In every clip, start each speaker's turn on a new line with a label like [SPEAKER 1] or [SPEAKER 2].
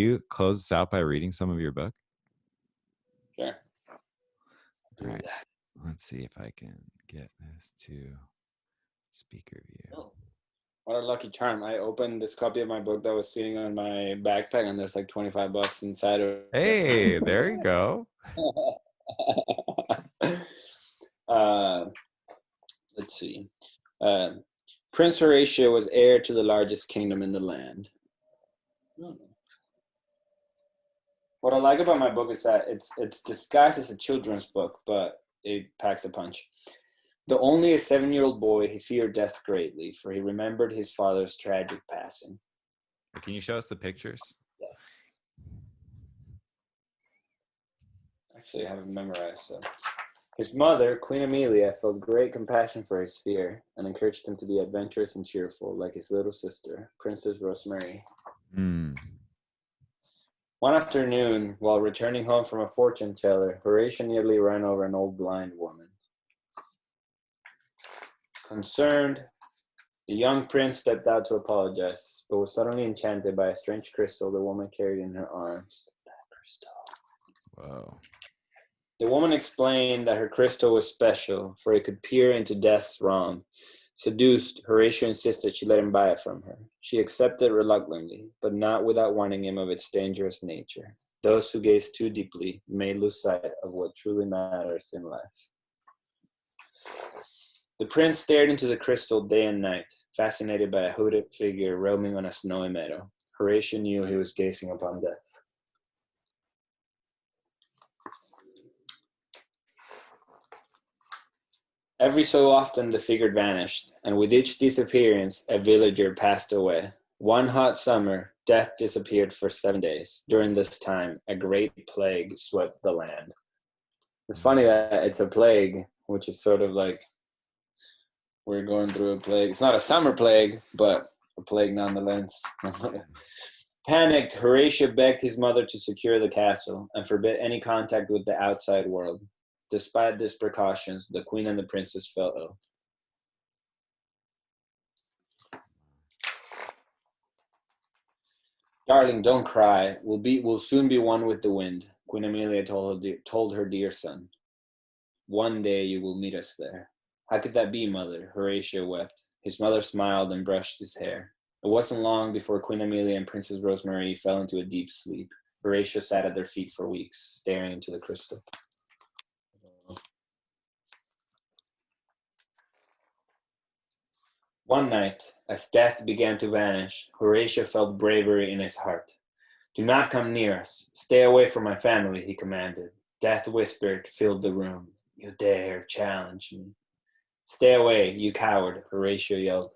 [SPEAKER 1] you close us out by reading some of your book?
[SPEAKER 2] Sure.
[SPEAKER 1] All right. Let's see if I can get this to speaker view.
[SPEAKER 2] Oh, what a lucky charm. I opened this copy of my book that was sitting on my backpack, and there's like $25 inside of it.
[SPEAKER 1] Hey, there you go.
[SPEAKER 2] Let's see. Prince Horatio was heir to the largest kingdom in the land. What I like about my book is that it's disguised as a children's book, but it packs a punch. Though only a 7-year-old boy, he feared death greatly, for he remembered his father's tragic passing.
[SPEAKER 1] Can you show us the pictures?
[SPEAKER 2] Yeah. Actually, I haven't memorized. So. His mother, Queen Amelia, felt great compassion for his fear and encouraged him to be adventurous and cheerful, like his little sister, Princess Rosemary. One afternoon, while returning home from a fortune teller, Horatio nearly ran over an old blind woman. Concerned, the young prince stepped out to apologize, but was suddenly enchanted by a strange crystal the woman carried in her arms. That crystal.
[SPEAKER 1] Whoa.
[SPEAKER 2] The woman explained that her crystal was special, for it could peer into death's realm. Seduced, Horatio insisted she let him buy it from her. She accepted reluctantly, but not without warning him of its dangerous nature. Those who gaze too deeply may lose sight of what truly matters in life. The prince stared into the crystal day and night, fascinated by a hooded figure roaming on a snowy meadow. Horatio knew he was gazing upon death. Every so often the figure vanished, and with each disappearance a villager passed away. One hot summer, death disappeared for 7 days. During this time, a great plague swept the land. It's funny that it's a plague, which is sort of like we're going through a plague. It's not a summer plague, but a plague nonetheless. Panicked, Horatio begged his mother to secure the castle and forbid any contact with the outside world. Despite these precautions, the queen and the princess fell ill. Darling, don't cry. We'll soon be one with the wind, Queen Amelia told her dear son. One day you will meet us there. How could that be, mother? Horatio wept. His mother smiled and brushed his hair. It wasn't long before Queen Amelia and Princess Rosemary fell into a deep sleep. Horatio sat at their feet for weeks, staring into the crystal. One night, as death began to vanish, Horatio felt bravery in his heart. Do not come near us. Stay away from my family, he commanded. Death whispered, filled the room. You dare challenge me. Stay away, you coward, Horatio yelled.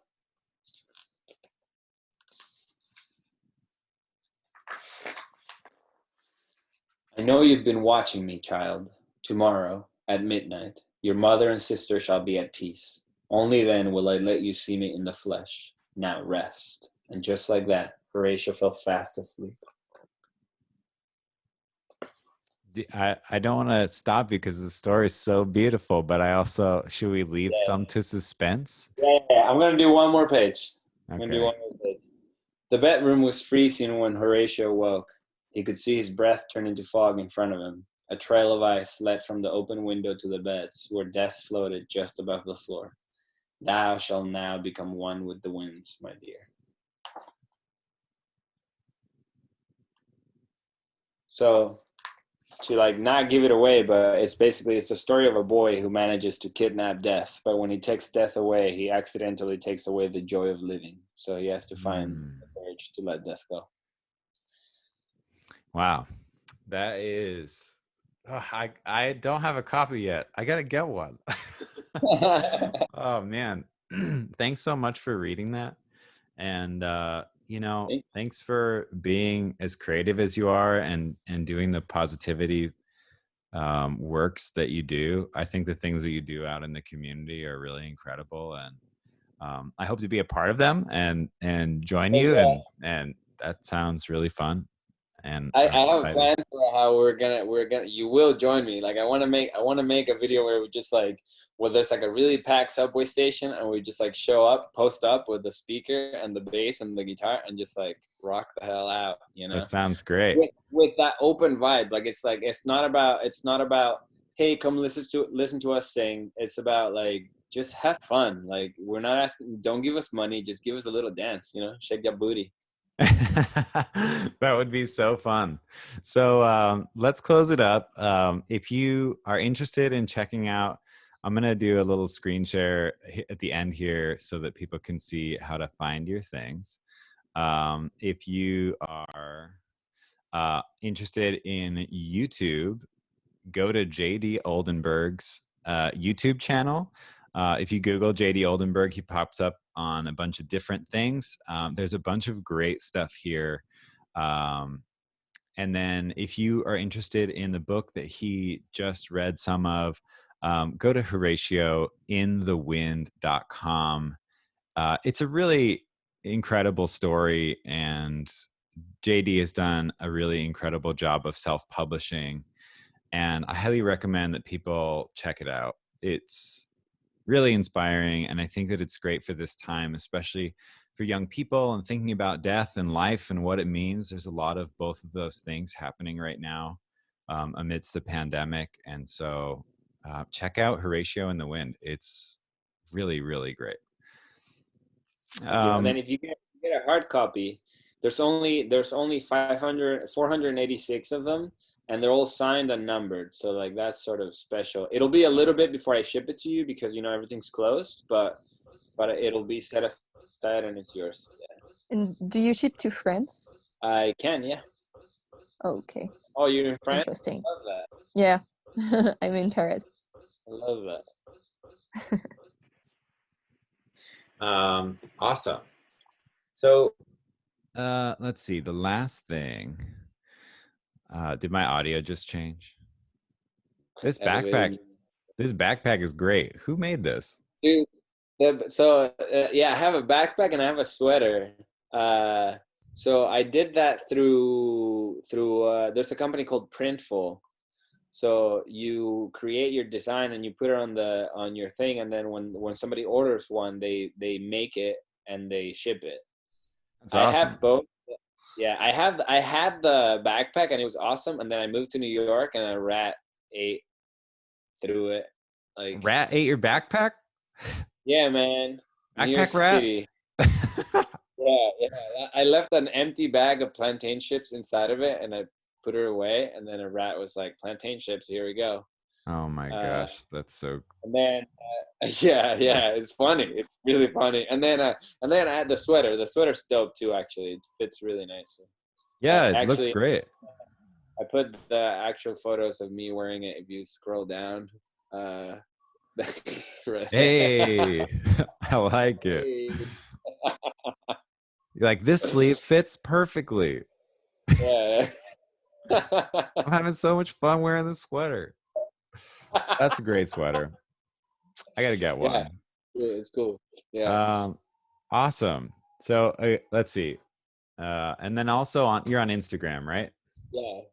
[SPEAKER 2] I know you've been watching me, child. Tomorrow, at midnight, your mother and sister shall be at peace. Only then will I let you see me in the flesh. Now rest. And just like that, Horatio fell fast asleep.
[SPEAKER 1] I don't want to stop because the story is so beautiful, but I also, should we leave some to suspense?
[SPEAKER 2] Yeah, I'm going to do one more page.
[SPEAKER 1] Okay.
[SPEAKER 2] The bedroom was freezing when Horatio woke. He could see his breath turn into fog in front of him. A trail of ice led from the open window to the beds, where death floated just above the floor. Thou shalt now become one with the winds, my dear. So, to like not give it away, but it's a story of a boy who manages to kidnap death. But when he takes death away, he accidentally takes away the joy of living. So he has to find the courage to let death go.
[SPEAKER 1] Wow. That is, I don't have a copy yet. I got to get one. Oh man. Thanks so much for reading that. And, thanks for being as creative as you are and doing the positivity works that you do. I think the things that you do out in the community are really incredible. And I hope to be a part of them and join you. And that sounds really fun. and
[SPEAKER 2] I
[SPEAKER 1] I'm
[SPEAKER 2] have a
[SPEAKER 1] excited.
[SPEAKER 2] plan for how you will join me. Like I want to make a video where we just like, well, there's like a really packed subway station and we just like show up, post up with the speaker and the bass and the guitar and just like rock the hell out, you know?
[SPEAKER 1] That sounds great.
[SPEAKER 2] With that open vibe. Like it's not about hey, come listen to us sing. It's about like just have fun. Like we're not asking, don't give us money, just give us a little dance, you know, shake your booty.
[SPEAKER 1] That would be so fun. So let's close it up. If you are interested in checking out, I'm going to do a little screen share at the end here so that people can see how to find your things. If you are interested in YouTube, go to JD Oldenburg's YouTube channel. If you Google JD Oldenburg, he pops up on a bunch of different things. There's a bunch of great stuff here. And then if you are interested in the book that he just read some of, go to Horatio inthewind.com. It's a really incredible story, and JD has done a really incredible job of self-publishing, and I highly recommend that people check it out. It's really inspiring, and I think that it's great for this time, especially for young people and thinking about death and life and what it means. There's a lot of both of those things happening right now amidst the pandemic, and so check out Horatio in the Wind. It's really, really great.
[SPEAKER 2] Thank you. And then if you get a hard copy, there's only 486 of them, and they're all signed and numbered. So like that's sort of special. It'll be a little bit before I ship it to you because you know everything's closed, but it'll be set aside and it's yours. Yeah.
[SPEAKER 3] And do you ship to France?
[SPEAKER 2] I can, yeah.
[SPEAKER 3] Oh, okay.
[SPEAKER 2] Oh, you're in France?
[SPEAKER 3] Interesting.
[SPEAKER 2] I love that.
[SPEAKER 3] Yeah. I'm in Paris.
[SPEAKER 2] I love that.
[SPEAKER 1] Awesome. So let's see. The last thing. Did my audio just change? This backpack is great. Who made this?
[SPEAKER 2] Dude, yeah, I have a backpack and I have a sweater. So I did that through there's a company called Printful. So you create your design and you put it on your thing, and then when somebody orders one, they make it and they ship it.
[SPEAKER 1] That's awesome.
[SPEAKER 2] I have both. Yeah, I had the backpack and it was awesome, and then I moved to New York and a rat ate through it. Like
[SPEAKER 1] rat ate your backpack?
[SPEAKER 2] Yeah, man. New York
[SPEAKER 1] Backpack rat?
[SPEAKER 2] City. Yeah. I left an empty bag of plantain chips inside of it, and I put it away, and then a rat was like, "Plantain chips, here we go."
[SPEAKER 1] Oh my gosh, that's so.
[SPEAKER 2] And then, yeah, it's funny. It's really funny. And then I had the sweater. The sweater's dope too. Actually, it fits really nicely.
[SPEAKER 1] Yeah, it looks great.
[SPEAKER 2] I put the actual photos of me wearing it. If you scroll down,
[SPEAKER 1] hey, I like it. Like this sleeve fits perfectly.
[SPEAKER 2] Yeah.
[SPEAKER 1] I'm having so much fun wearing this sweater. That's a great sweater. I gotta get one.
[SPEAKER 2] Yeah, it's cool. Yeah.
[SPEAKER 1] Awesome. So let's see. And then also you're on Instagram, right?
[SPEAKER 2] Yeah.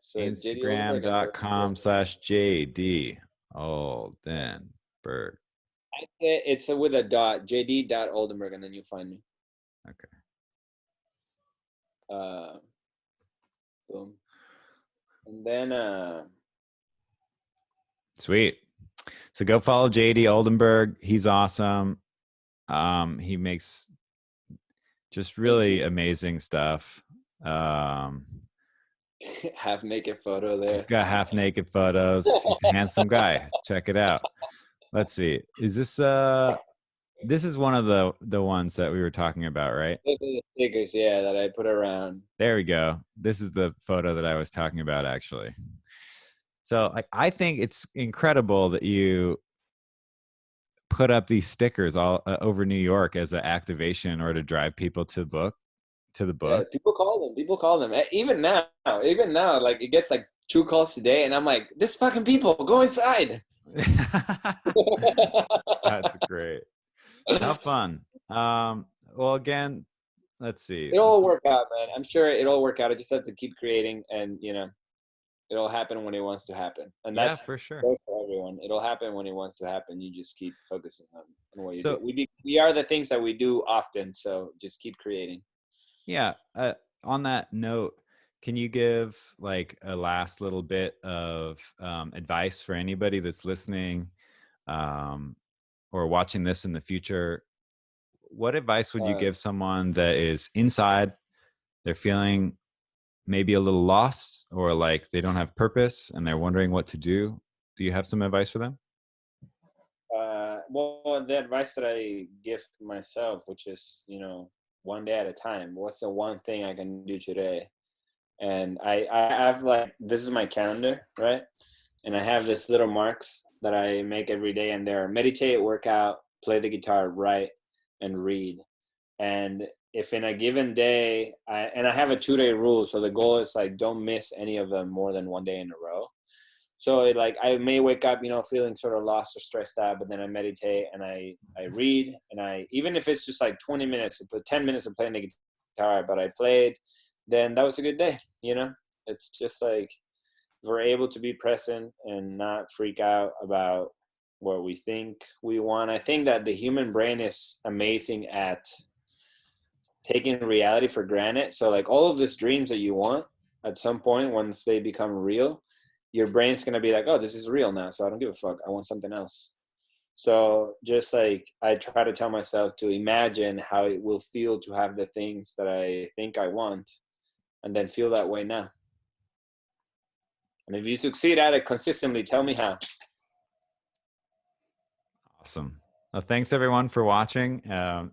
[SPEAKER 2] So
[SPEAKER 1] Instagram.com/JD Oldenburg.
[SPEAKER 2] It's with a dot, JD.Oldenburg, and then you find me.
[SPEAKER 1] Okay.
[SPEAKER 2] Boom. And then
[SPEAKER 1] sweet. So go follow JD Oldenburg. He's awesome. He makes just really amazing stuff.
[SPEAKER 2] Half naked photo there.
[SPEAKER 1] He's got half naked photos. He's a handsome guy. Check it out. Let's see. Is this this is one of the ones that we were talking about, right?
[SPEAKER 2] Those are the stickers, yeah, that I put around.
[SPEAKER 1] There we go. This is the photo that I was talking about, actually. So I think it's incredible that you put up these stickers all over New York as an activation or to drive people to the book.
[SPEAKER 2] Yeah, people call them. Even now, like it gets like 2 calls today, and I'm like, this fucking people, go inside.
[SPEAKER 1] That's great. How fun. Well, again, let's see.
[SPEAKER 2] It'll all work out, man. I'm sure it'll all work out. I just have to keep creating, and it'll happen when it wants to happen. And
[SPEAKER 1] Yeah,
[SPEAKER 2] that's
[SPEAKER 1] for sure.
[SPEAKER 2] goes for everyone. It'll happen when it wants to happen. You just keep focusing on what you do.
[SPEAKER 1] So
[SPEAKER 2] We are the things that we do often, so just keep creating.
[SPEAKER 1] yeah, on that note, can you give like a last little bit of advice for anybody that's listening or watching this in the future? What advice would you give someone that is inside, they're feeling maybe a little lost, or like they don't have purpose and they're wondering what to do? Do you have some advice for them?
[SPEAKER 2] Well, the advice that I give myself, which is, one day at a time. What's the one thing I can do today? And I have like, this is my calendar, right? And I have this little marks that I make every day, and they're meditate, workout, play the guitar, write, and read. And if in a given day, I have a 2-day rule, so the goal is like, don't miss any of them more than one day in a row. So like I may wake up, feeling sort of lost or stressed out, but then I meditate and I read, and even if it's just like 20 minutes, 10 minutes of playing the guitar, but I played, then that was a good day. It's just like we're able to be present and not freak out about what we think we want. I think that the human brain is amazing at taking reality for granted. So like all of these dreams that you want, at some point, once they become real, your brain's going to be like, oh, this is real now, so I don't give a fuck. I want something else. So just like I try to tell myself to imagine how it will feel to have the things that I think I want, and then feel that way now. And if you succeed at it consistently, tell me how.
[SPEAKER 1] Awesome. Well, thanks everyone for watching.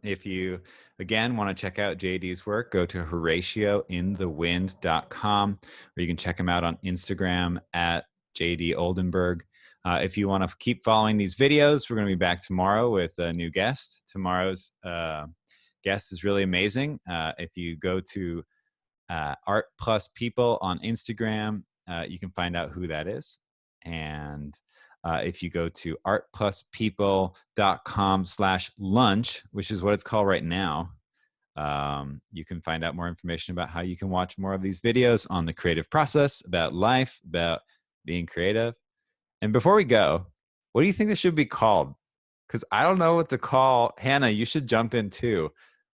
[SPEAKER 1] If you, again, want to check out JD's work, go to horatiointhewind.com, or you can check him out on Instagram at JD Oldenburg. If you want to keep following these videos, we're going to be back tomorrow with a new guest. Tomorrow's guest is really amazing. If you go to Art Plus People on Instagram, you can find out who that is. And if you go to artpluspeople.com/lunch, which is what it's called right now, you can find out more information about how you can watch more of these videos on the creative process, about life, about being creative. And before we go, what do you think this should be called? Because I don't know what to call. Hannah, you should jump in too.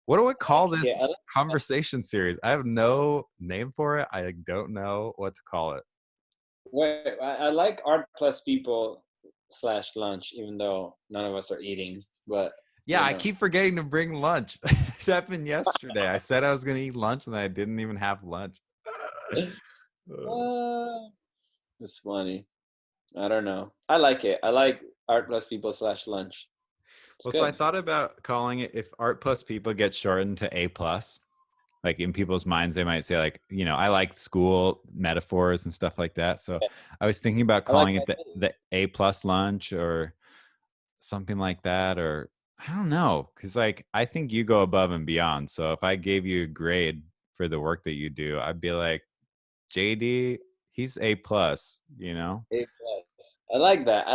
[SPEAKER 1] What do I call this conversation series? I have no name for it. I don't know what to call it.
[SPEAKER 2] Wait, I like Art Plus People /lunch, even though none of us are eating. But
[SPEAKER 1] yeah, I keep forgetting to bring lunch. This happened yesterday. I said I was going to eat lunch, and I didn't even have lunch.
[SPEAKER 2] It's funny. I don't know. I like it. I like Art Plus People /lunch.
[SPEAKER 1] Well, so I thought about calling it, if Art Plus People gets shortened to A plus, like in people's minds, they might say like, I like school metaphors and stuff like that. So I was thinking about calling it the A plus lunch or something like that, or I don't know. Cause like, I think you go above and beyond. So if I gave you a grade for the work that you do, I'd be like, JD, he's A plus,
[SPEAKER 2] A plus. I like that.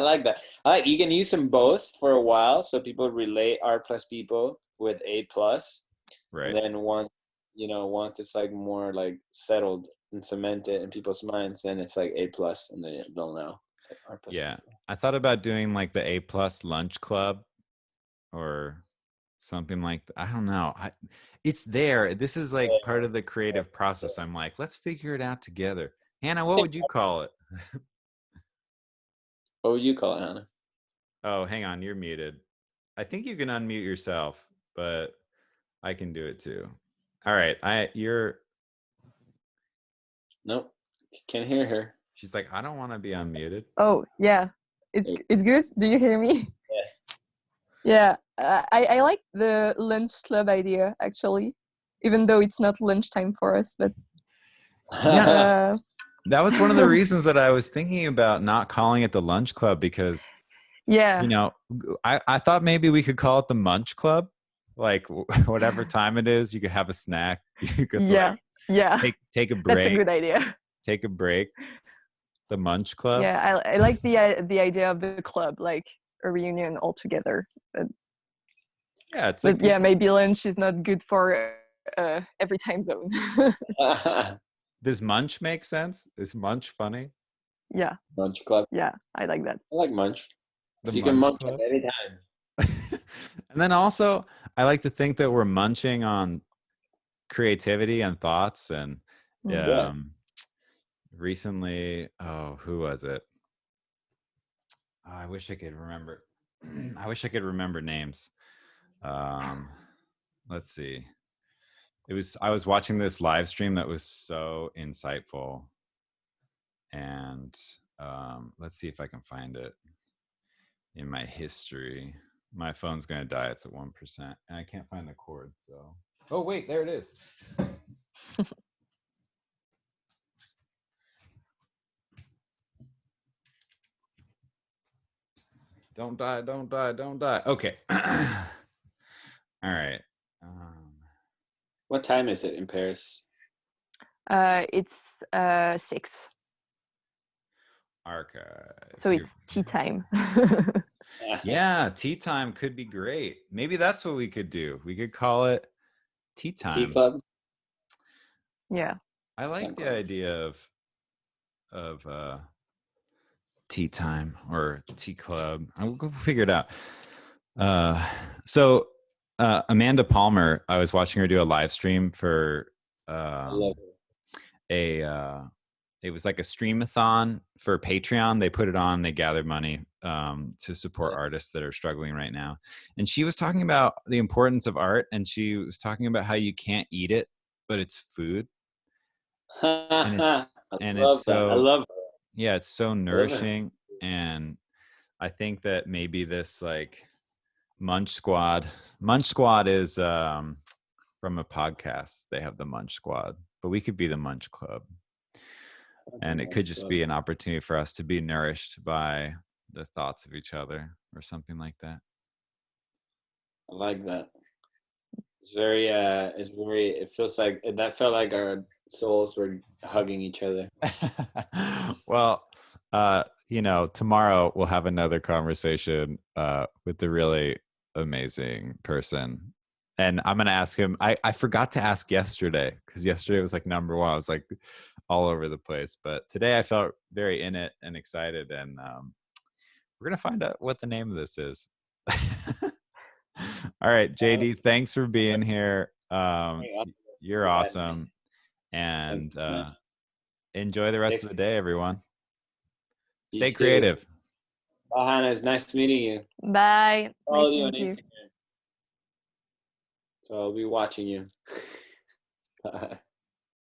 [SPEAKER 2] You can use them both for a while, so people relate Art Plus People with A plus.
[SPEAKER 1] Right.
[SPEAKER 2] And then once it's like more like settled and cemented in people's minds, then it's like A plus, and they'll know. Like
[SPEAKER 1] yeah. I thought about doing like the A plus lunch club or something like that. I don't know. It's there. This is like part of the creative process. I'm like, let's figure it out together. Hannah, what would you call it?
[SPEAKER 2] What would you call it, Hannah?
[SPEAKER 1] Oh, hang on. You're muted. I think you can unmute yourself, but I can do it too. All right. You're.
[SPEAKER 2] Nope. Can't hear her.
[SPEAKER 1] She's like, I don't want to be unmuted.
[SPEAKER 3] Oh, yeah. It's good. Do you hear me? Yeah. I like the lunch club idea, actually, even though it's not lunchtime for us, but
[SPEAKER 1] yeah. That was one of the reasons that I was thinking about not calling it the lunch club, because I thought maybe we could call it the munch club, like whatever time it is, you could have a snack, you could take a break.
[SPEAKER 3] That's a good idea.
[SPEAKER 1] Take a break. The munch club.
[SPEAKER 3] Yeah, I like the idea of the club, like a reunion all together. But
[SPEAKER 1] yeah, it's
[SPEAKER 3] maybe lunch is not good for every time zone.
[SPEAKER 1] Does munch make sense? Is munch funny?
[SPEAKER 3] Yeah.
[SPEAKER 2] Munch Club.
[SPEAKER 3] Yeah, I like that.
[SPEAKER 2] I like munch.
[SPEAKER 1] The
[SPEAKER 2] So you can
[SPEAKER 1] Munch
[SPEAKER 2] munch
[SPEAKER 1] Club?
[SPEAKER 2] at any time.
[SPEAKER 1] And then also, I like to think that we're munching on creativity and thoughts. And
[SPEAKER 2] Yeah.
[SPEAKER 1] recently, who was it? Oh, I wish I could remember. I wish I could remember names. Let's see. I was watching this live stream that was so insightful. And let's see if I can find it in my history. My phone's gonna die. It's at 1%, and I can't find the cord. So, oh wait, there it is. Don't die! Don't die! Don't die! Okay. All right.
[SPEAKER 2] What time is it in Paris?
[SPEAKER 3] It's 6.
[SPEAKER 1] Archive.
[SPEAKER 3] So it's tea time.
[SPEAKER 1] Yeah, tea time could be great. Maybe that's what we could do. We could call it tea time.
[SPEAKER 2] Tea club.
[SPEAKER 3] Yeah.
[SPEAKER 1] I like the idea of tea time or tea club. I will go figure it out. So Amanda Palmer, I was watching her do a live stream for
[SPEAKER 2] I love her.
[SPEAKER 1] it was like a streamathon for Patreon. They put it on, they gather money to support artists that are struggling right now. And she was talking about the importance of art, and she was talking about how you can't eat it, but it's food. And it's so,
[SPEAKER 2] I love her.
[SPEAKER 1] yeah, it's so nourishing. And I think that maybe this like Munch Squad is from a podcast. They have the Munch Squad, but we could be the Munch Club. And it could just be an opportunity for us to be nourished by the thoughts of each other or something like that.
[SPEAKER 2] I like that. It feels like that felt like our souls were hugging each other.
[SPEAKER 1] Well, tomorrow we'll have another conversation with the really amazing person. And I'm going to ask him, I forgot to ask yesterday because yesterday was like number one. I was like all over the place. But today I felt very in it and excited. And we're going to find out what the name of this is. All right, JD, thanks for being here. You're awesome. And enjoy the rest of the day, everyone. Stay creative.
[SPEAKER 2] Bye, Hannah. It's nice meeting you.
[SPEAKER 3] Bye. Nice to meet you.
[SPEAKER 2] So I'll be watching you. Bye.